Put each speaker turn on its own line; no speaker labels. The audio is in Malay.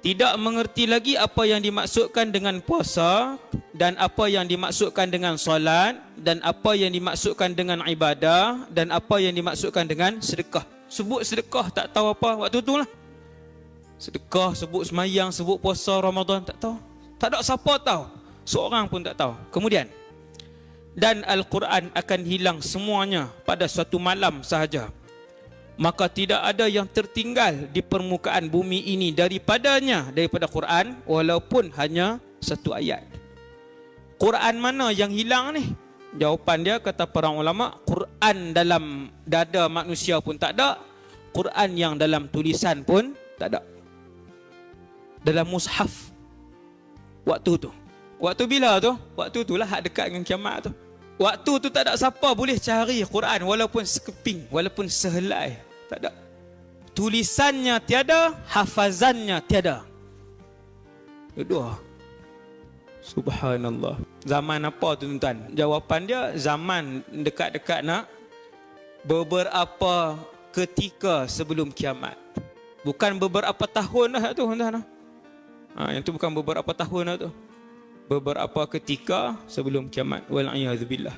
tidak mengerti lagi apa yang dimaksudkan dengan puasa dan apa yang dimaksudkan dengan solat dan apa yang dimaksudkan dengan ibadah dan apa yang dimaksudkan dengan sedekah. Sebut sedekah tak tahu apa waktu tu lah. Sedekah, sebut semayang, sebut puasa Ramadan, tak tahu. Tak ada siapa tahu. Seorang pun tak tahu. Kemudian, dan Al-Quran akan hilang semuanya pada suatu malam sahaja. Maka tidak ada yang tertinggal di permukaan bumi ini daripada Quran, walaupun hanya satu ayat. Quran mana yang hilang ni? Jawapan dia, kata para ulama, Quran dalam dada manusia pun tak ada, Quran yang dalam tulisan pun tak ada. Dalam mushaf waktu tu. Waktu bila tu? Waktu tu lah hak dekat dengan kiamat tu. Waktu tu tak ada siapa boleh cari Quran walaupun sekeping, walaupun sehelai. Tak ada. Tulisannya tiada, hafazannya tiada. Dua. Subhanallah. Zaman apa tu tuan-tuan? Jawapan dia zaman dekat-dekat nak beberapa ketika sebelum kiamat. Bukan beberapa tahun dah tu tuan-tuan. Yang tu bukan beberapa tahun dah tu. Beberapa ketika sebelum kiamat. Wal'iyadzubillah.